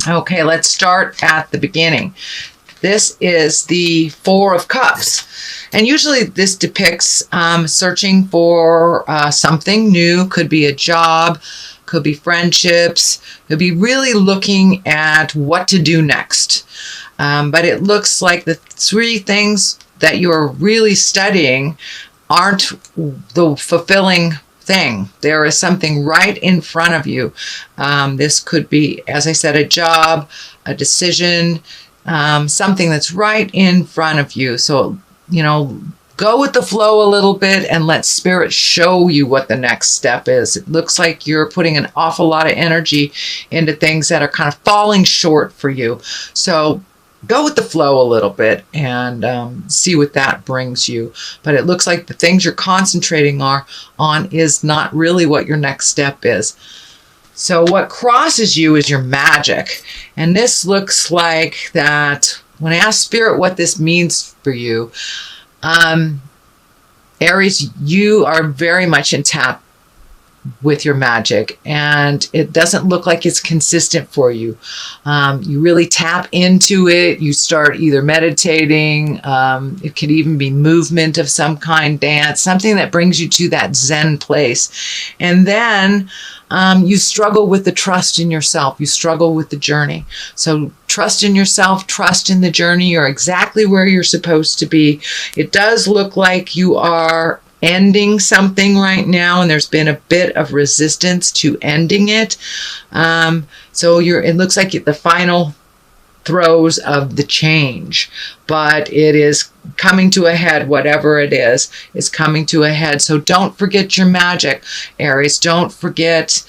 Okay, let's start at the beginning. This is the Four of Cups. And usually this depicts searching for something new. Could be a job, could be friendships, could be really looking at what to do next. But it looks like the three things that you're really studying aren't the fulfilling thing. There is something right in front of you. This could be, as I said, a job, a decision, something that's right in front of you. So, go with the flow a little bit and let spirit show you what the next step is. It looks like you're putting an awful lot of energy into things that are kind of falling short for you. So go with the flow a little bit and see what that brings you. But it looks like the things you're concentrating on is not really what your next step is. So what crosses you is your magic. And this looks like that when I ask Spirit what this means for you, Aries, you are very much in tap with your magic, and it doesn't look like it's consistent for you. You really tap into it. You start either meditating. It could even be movement of some kind, dance, something that brings you to that Zen place. And then you struggle with the trust in yourself. You struggle with the journey. So trust in yourself, trust in the journey. You're exactly where you're supposed to be. It does look like you are ending something right now, and there's been a bit of resistance to ending it. So it looks like the final throes of the change, but it is coming to a head. Whatever it is coming to a head. So don't forget your magic, Aries. Don't forget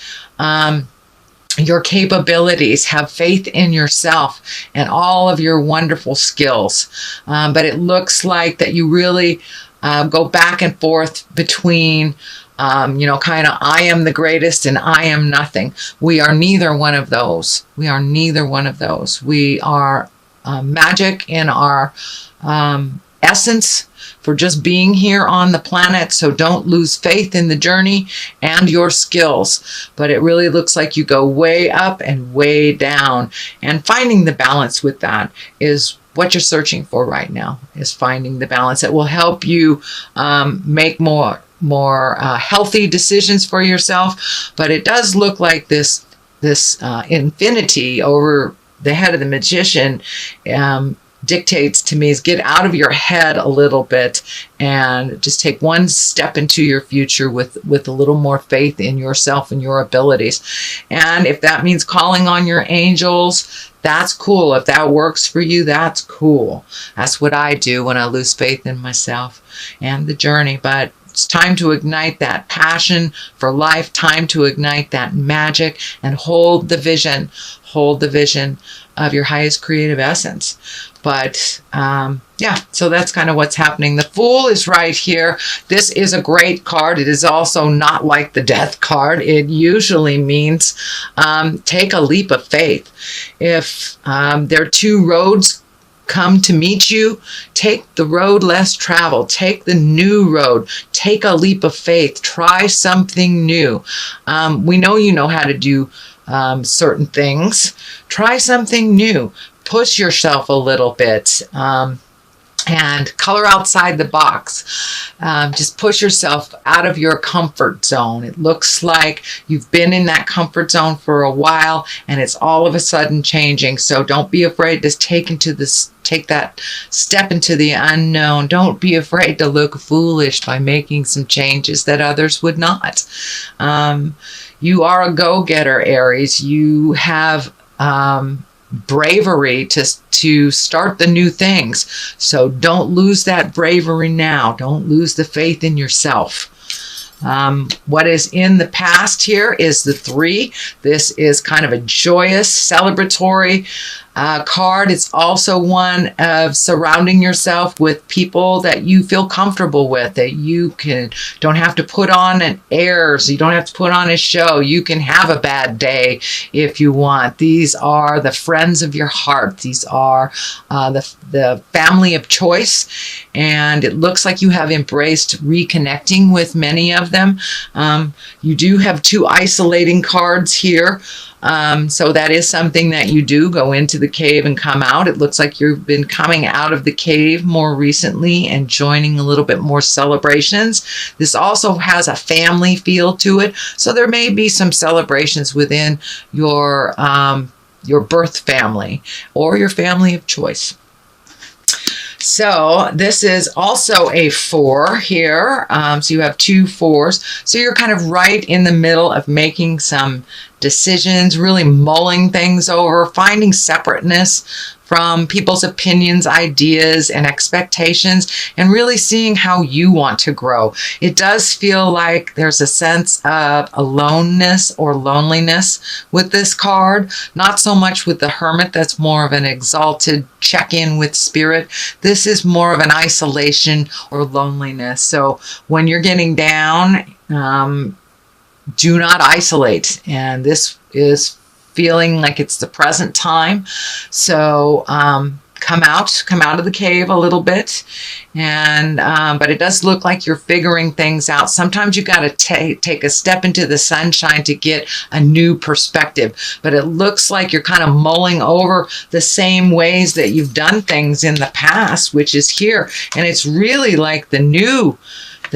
your capabilities. Have faith in yourself and all of your wonderful skills. But it looks like that you really go back and forth between kind of I am the greatest and I am nothing. We are neither one of those. We are neither one of those. We are magic in our essence for just being here on the planet. So don't lose faith in the journey and your skills. But it really looks like you go way up and way down. And finding the balance with that is what you're searching for right now, is finding the balance that will help you make more healthy decisions for yourself. But it does look like this infinity over the head of the magician dictates to me is get out of your head a little bit and just take one step into your future with a little more faith in yourself and your abilities. And if that means calling on your angels, that's cool. If that works for you, that's cool. That's what I do when I lose faith in myself and the journey. But it's time to ignite that passion for life, time to ignite that magic and hold the vision of your highest creative essence. But so that's kind of what's happening. The Fool is right here. This is a great card. It is also not like the Death card. It usually means take a leap of faith. If there are two roads come to meet you, take the road less traveled. Take the new road. Take a leap of faith. Try something new. We know you know how to do certain things. Try something new. Push yourself a little bit and color outside the box. Just push yourself out of your comfort zone. It looks like you've been in that comfort zone for a while and it's all of a sudden changing. So don't be afraid to take that step into the unknown. Don't be afraid to look foolish by making some changes that others would not. You are a go-getter, Aries. You have bravery to start the new things. So don't lose that bravery now. Don't lose the faith in yourself. What is in the past here is the 3. This is kind of a joyous, celebratory card. It's also one of surrounding yourself with people that you feel comfortable with, that you don't have to put on an airs. You don't have to put on a show. You can have a bad day if you want. These are the friends of your heart. These are the family of choice. And it looks like you have embraced reconnecting with many of have them. You do have 2 isolating cards here. So that is something that you do go into the cave and come out. It looks like you've been coming out of the cave more recently and joining a little bit more celebrations. This also has a family feel to it. So there may be some celebrations within your birth family or your family of choice. So this is also a 4 here. So you have 2 4s. So you're kind of right in the middle of making some decisions, really mulling things over, finding separateness from people's opinions, ideas, and expectations, and really seeing how you want to grow. It does feel like there's a sense of aloneness or loneliness with this card. Not so much with the Hermit, that's more of an exalted check-in with spirit. This is more of an isolation or loneliness. So when you're getting down, do not isolate. And this is feeling like it's the present time. So come out of the cave a little bit, and but it does look like you're figuring things out. Sometimes you got to take a step into the sunshine to get a new perspective, but it looks like you're kind of mulling over the same ways that you've done things in the past, which is here. And it's really like the new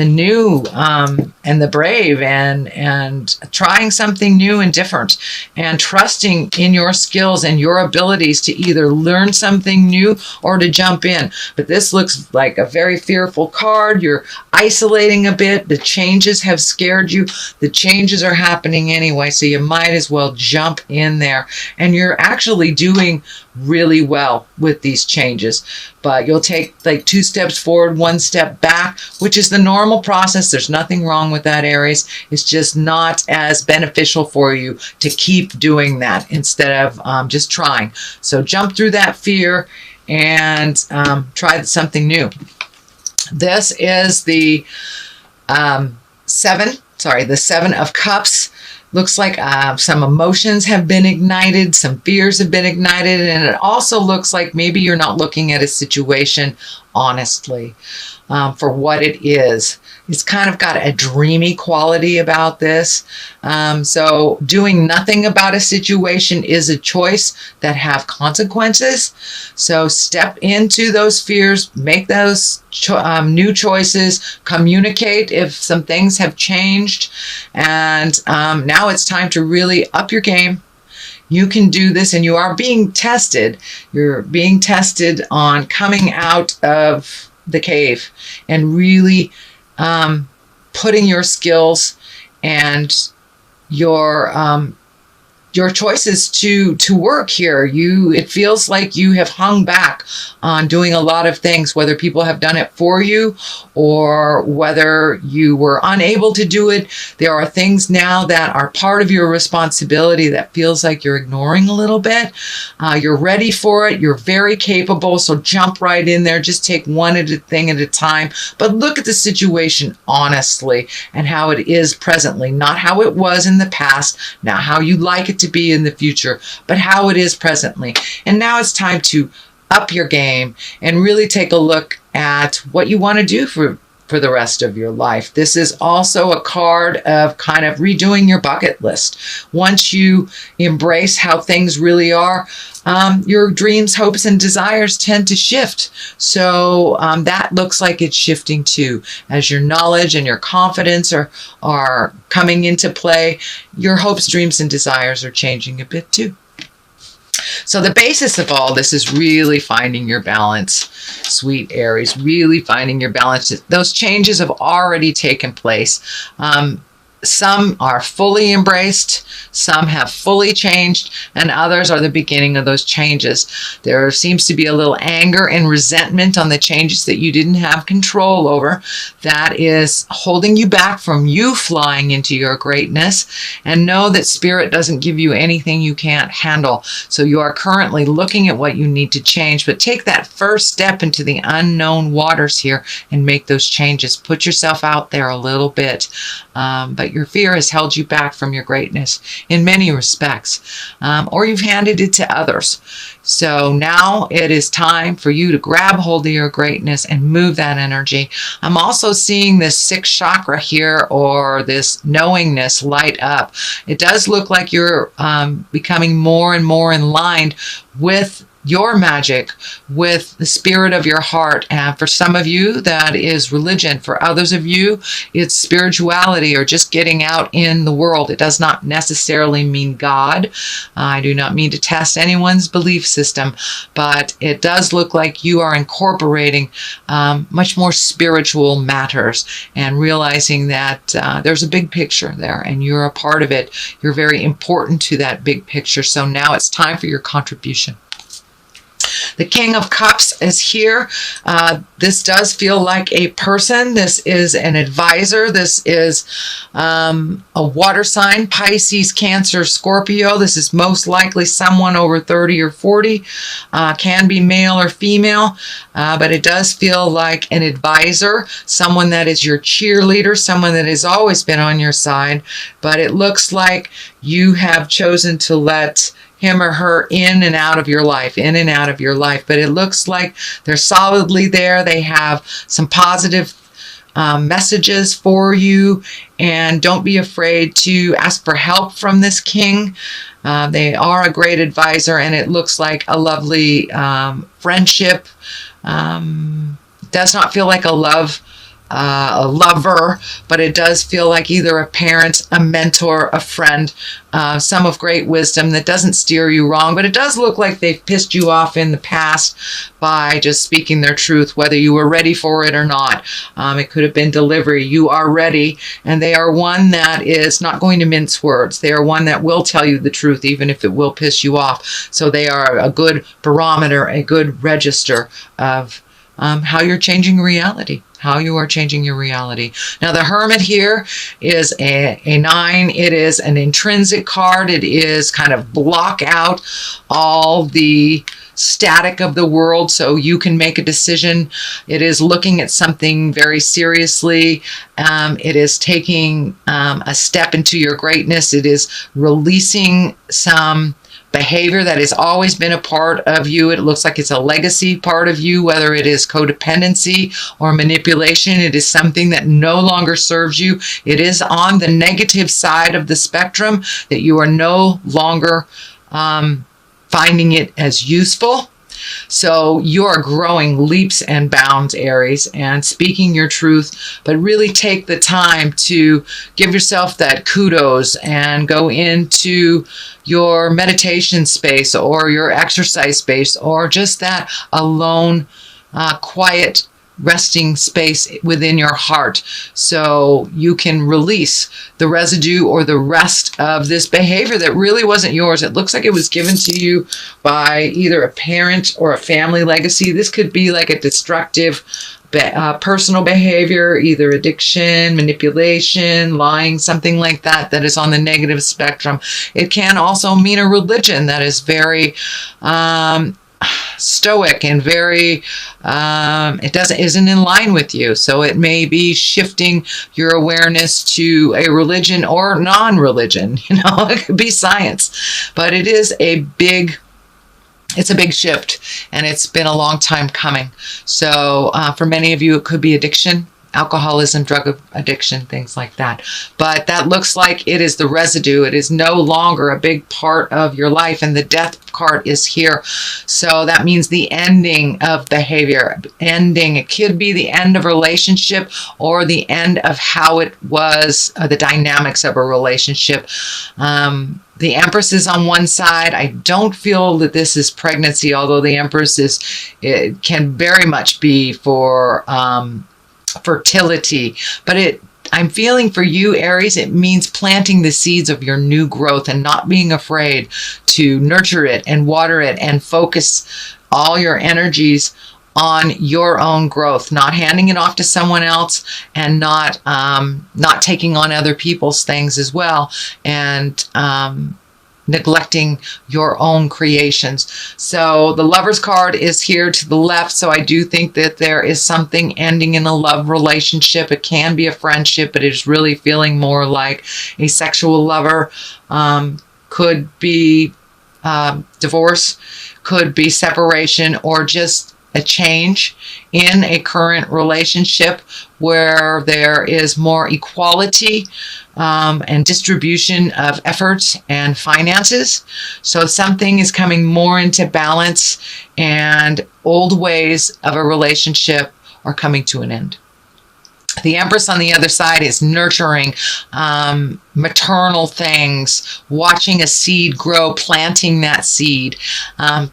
and the brave, and trying something new and different, and trusting in your skills and your abilities to either learn something new or to jump in. But this looks like a very fearful card. You're isolating a bit. The changes have scared you. The changes are happening anyway, so you might as well jump in there. And you're actually doing really well with these changes, but you'll take like 2 steps forward, 1 step back, which is the normal process. There's nothing wrong with that, Aries. It's just not as beneficial for you to keep doing that instead of just trying. So jump through that fear and try something new. This is the 7 of Cups. Looks like some emotions have been ignited, some fears have been ignited, and it also looks like maybe you're not looking at a situation honestly for what it is. It's kind of got a dreamy quality about this. So doing nothing about a situation is a choice that have consequences. So step into those fears, make those new choices, communicate if some things have changed. And now it's time to really up your game. You can do this, and you are being tested. You're being tested on coming out of the cave and really putting your skills and your choices to work here. It feels like you have hung back on doing a lot of things, whether people have done it for you or whether you were unable to do it. There are things now that are part of your responsibility that feels like you're ignoring a little bit. You're ready for it. You're very capable. So jump right in there. Just take one thing at a time, but look at the situation honestly and how it is presently, not how it was in the past, not how you'd like it to be in the future, but how it is presently. And now it's time to up your game and really take a look at what you want to do for the rest of your life. This is also a card of kind of redoing your bucket list. Once you embrace how things really are, your dreams, hopes, and desires tend to shift. So that looks like it's shifting too. As your knowledge and your confidence are coming into play, your hopes, dreams, and desires are changing a bit too. So the basis of all this is really finding your balance, sweet Aries, really finding your balance. Those changes have already taken place. Some are fully embraced, some have fully changed, and others are the beginning of those changes. There seems to be a little anger and resentment on the changes that you didn't have control over. That is holding you back from you flying into your greatness. And know that Spirit doesn't give you anything you can't handle. So you are currently looking at what you need to change, but take that first step into the unknown waters here and make those changes. Put yourself out there a little bit. But but your fear has held you back from your greatness in many respects, or you've handed it to others. So now it is time for you to grab hold of your greatness and move that energy. I'm also seeing this sixth chakra here, or this knowingness, light up. It does look like you're becoming more and more in line with your magic, with the spirit of your heart. And for some of you, that is religion. For others of you, it's spirituality, or just getting out in the world. It does not necessarily mean God. I do not mean to test anyone's belief system, but it does look like you are incorporating much more spiritual matters, and realizing that there's a big picture there, and you're a part of it. You're very important to that big picture. So now it's time for your contribution. The King of Cups is here. This does feel like a person. This is an advisor. This is a water sign, Pisces, Cancer, Scorpio. This is most likely someone over 30 or 40. Can be male or female, but it does feel like an advisor, someone that is your cheerleader, someone that has always been on your side. But it looks like you have chosen to let him or her in and out of your life, But it looks like they're solidly there. They have some positive messages for you, and don't be afraid to ask for help from this king. They are a great advisor, and it looks like a lovely friendship. Does not feel like a lover, but it does feel like either a parent, a mentor, a friend, some of great wisdom that doesn't steer you wrong. But it does look like they've pissed you off in the past by just speaking their truth, whether you were ready for it or not. It could have been delivery. You are ready, and they are one that is not going to mince words. They are one that will tell you the truth, even if it will piss you off. So they are a good barometer, a good register of how you're changing reality. How you are changing your reality. Now, the Hermit here is a 9. It is an intrinsic card. It is kind of block out all the static of the world so you can make a decision. It is looking at something very seriously. It is taking a step into your greatness. It is releasing some behavior that has always been a part of you. It looks like it's a legacy part of you, whether it is codependency or manipulation. It is something that no longer serves you. It is on the negative side of the spectrum, that you are no longer finding it as useful. So you are growing leaps and bounds, Aries, and speaking your truth, but really take the time to give yourself that kudos and go into your meditation space or your exercise space, or just that alone, quiet, resting space within your heart, so you can release the residue or the rest of this behavior that really wasn't yours. It looks like it was given to you by either a parent or a family legacy. This could be like a destructive personal behavior, either addiction, manipulation, lying, something like that, that is on the negative spectrum. It can also mean a religion that is very stoic and very isn't in line with you. So it may be shifting your awareness to a religion or non-religion. It could be science, but it is a big shift, and it's been a long time coming. So for many of you, it could be addiction, alcoholism, drug addiction, things like that. But that looks like it is the residue. It is no longer a big part of your life, and the death card is here. So that means the ending of behavior. It could be the end of a relationship, or the end of how it was, the dynamics of a relationship. The Empress is on one side. I don't feel that this is pregnancy, although the Empress it can very much be for fertility, but I'm feeling for you, Aries, it means planting the seeds of your new growth and not being afraid to nurture it and water it and focus all your energies on your own growth, not handing it off to someone else, and not taking on other people's things as well. And neglecting your own creations. So the Lover's card is here to the left. So I do think that there is something ending in a love relationship. It can be a friendship, but it's really feeling more like a sexual lover. Could be divorce, could be separation, or just a change in a current relationship where there is more equality and distribution of efforts and finances. So something is coming more into balance, and old ways of a relationship are coming to an end. The Empress on the other side is nurturing maternal things, watching a seed grow, planting that seed,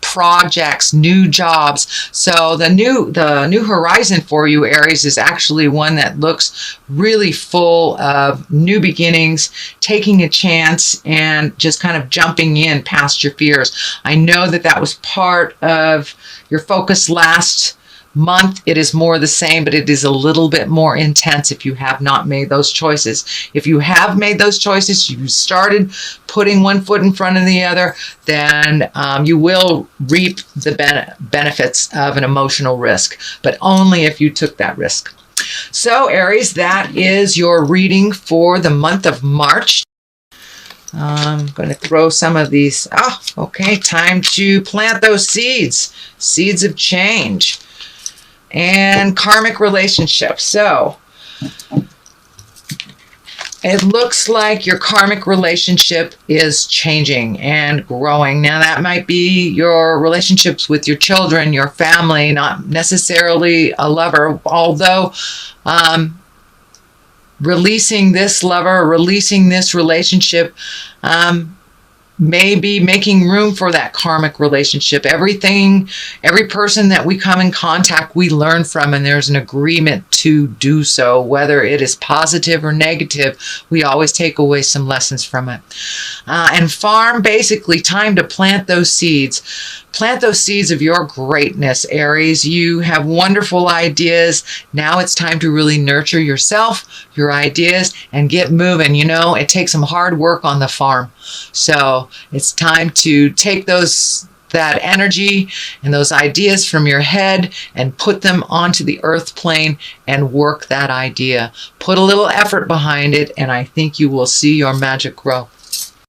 projects, new jobs. So the new horizon for you, Aries, is actually one that looks really full of new beginnings, taking a chance and just kind of jumping in past your fears. I know that that was part of your focus last month. It is more the same, but it is a little bit more intense if you have not made those choices. If you have made those choices, you started putting one foot in front of the other, then you will reap the benefits of an emotional risk, but only if you took that risk. So Aries, that is your reading for the month of March. I'm going to throw some of these. Okay, time to plant those seeds of change. And karmic relationships. So it looks like your karmic relationship is changing and growing. Now that might be your relationships with your children, your family, not necessarily a lover, although releasing this lover, releasing this relationship, maybe making room for that karmic relationship. Every person that we come in contact, we learn from, and there's an agreement to do so. Whether it is positive or negative, we always take away some lessons from it. And farm, basically time to plant those seeds. Plant those seeds of your greatness, Aries. You have wonderful ideas. Now it's time to really nurture yourself, your ideas, and get moving. You know, it takes some hard work on the farm. So it's time to take that energy and those ideas from your head and put them onto the earth plane and work that idea. Put a little effort behind it, and I think you will see your magic grow.